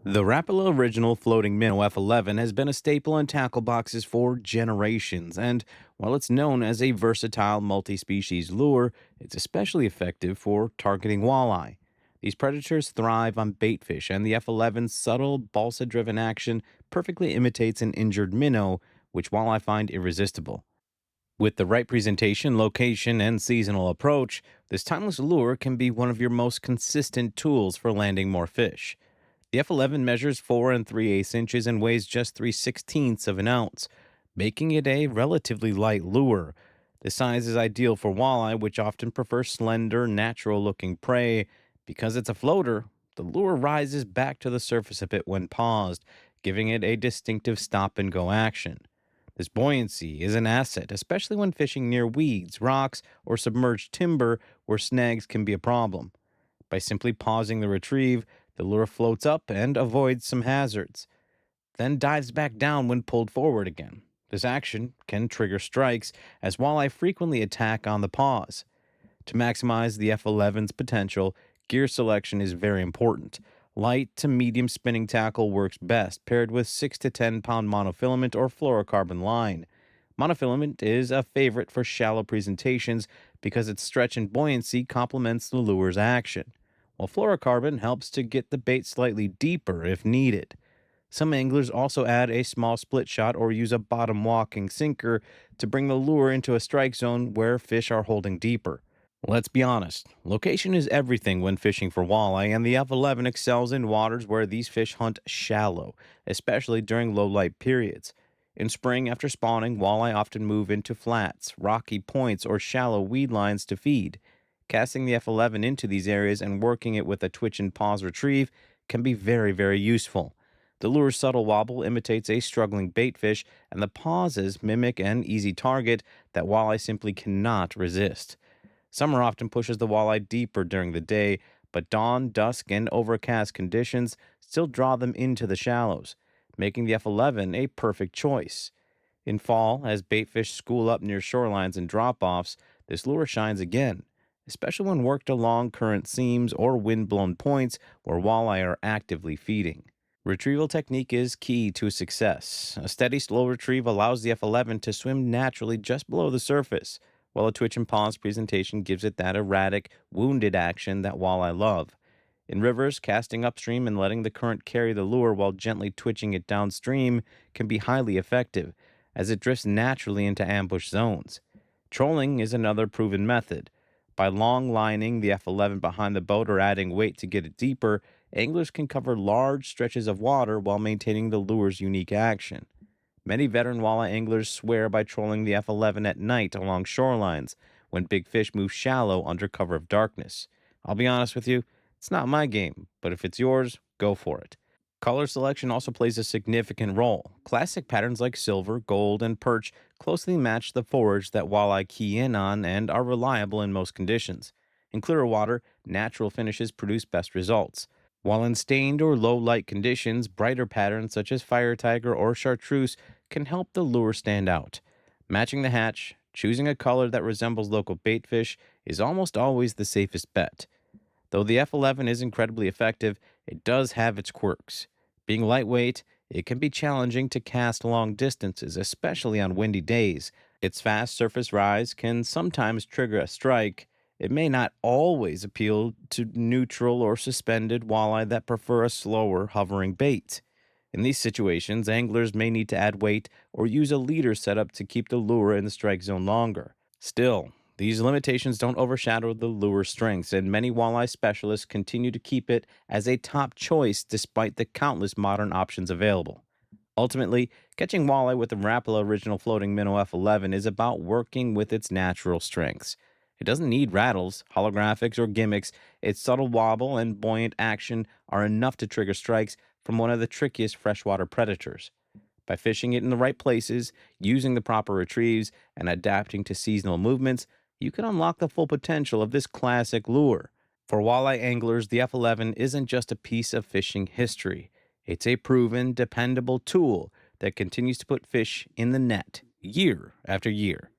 The Rapala original floating minnow F-11 has been a staple in tackle boxes for generations, and while it's known as a versatile multi-species lure, it's especially effective for targeting walleye. These predators thrive on baitfish, and the F-11's subtle balsa-driven action perfectly imitates an injured minnow, which walleye find irresistible. With the right presentation, location, and seasonal approach, this timeless lure can be one of your most consistent tools for landing more fish. The F-11 measures 4 and 3/8 inches and weighs just 3/16 of an ounce, making it a relatively light lure. The size is ideal for walleye, which often prefer slender, natural-looking prey. Because it's a floater, the lure rises back to the surface a bit when paused, giving it a distinctive stop-and-go action. This buoyancy is an asset, especially when fishing near weeds, rocks, or submerged timber where snags can be a problem. By simply pausing the retrieve, the lure floats up and avoids some hazards, then dives back down when pulled forward again. This action can trigger strikes, as walleye frequently attack on the pause. To maximize the F-11's potential, gear selection is very important. Light to medium spinning tackle works best, paired with 6 to 10 pound monofilament or fluorocarbon line. Monofilament is a favorite for shallow presentations because its stretch and buoyancy complements the lure's action, while fluorocarbon helps to get the bait slightly deeper if needed. Some anglers also add a small split shot or use a bottom walking sinker to bring the lure into a strike zone where fish are holding deeper. Let's be honest, location is everything when fishing for walleye, and the F-11 excels in waters where these fish hunt shallow, especially during low light periods. In spring, after spawning, walleye often move into flats, rocky points, or shallow weed lines to feed. Casting the F-11 into these areas and working it with a twitch and pause retrieve can be very useful. The lure's subtle wobble imitates a struggling baitfish, and the pauses mimic an easy target that walleye simply cannot resist. Summer often pushes the walleye deeper during the day, but dawn, dusk, and overcast conditions still draw them into the shallows, making the F-11 a perfect choice. In fall, as baitfish school up near shorelines and drop-offs, this lure shines again, especially when worked along current seams or wind-blown points where walleye are actively feeding. Retrieval technique is key to success. A steady, slow retrieve allows the F-11 to swim naturally just below the surface, while a twitch and pause presentation gives it that erratic, wounded action that walleye love. In rivers, casting upstream and letting the current carry the lure while gently twitching it downstream can be highly effective, as it drifts naturally into ambush zones. Trolling is another proven method. By long lining the F-11 behind the boat or adding weight to get it deeper, anglers can cover large stretches of water while maintaining the lure's unique action. Many veteran walleye anglers swear by trolling the F-11 at night along shorelines when big fish move shallow under cover of darkness. I'll be honest with you, it's not my game, but if it's yours, go for it. Color selection also plays a significant role. Classic patterns like silver, gold, and perch closely match the forage that walleye key in on and are reliable in most conditions. In clearer water, natural finishes produce best results, while in stained or low light conditions, brighter patterns such as fire tiger or chartreuse can help the lure stand out. Matching the hatch, choosing a color that resembles local baitfish is almost always the safest bet. Though the F-11 is incredibly effective, it does have its quirks. Being lightweight, it can be challenging to cast long distances, especially on windy days. Its fast surface rise can sometimes trigger a strike. It may not always appeal to neutral or suspended walleye that prefer a slower, hovering bait. In these situations, anglers may need to add weight or use a leader setup to keep the lure in the strike zone longer. Still, these limitations don't overshadow the lure's strengths, and many walleye specialists continue to keep it as a top choice despite the countless modern options available. Ultimately, catching walleye with the Rapala original floating minnow F-11 is about working with its natural strengths. It doesn't need rattles, holographics, or gimmicks. Its subtle wobble and buoyant action are enough to trigger strikes from one of the trickiest freshwater predators. By fishing it in the right places, using the proper retrieves, and adapting to seasonal movements, you can unlock the full potential of this classic lure. For walleye anglers, the F-11 isn't just a piece of fishing history. It's a proven, dependable tool that continues to put fish in the net year after year.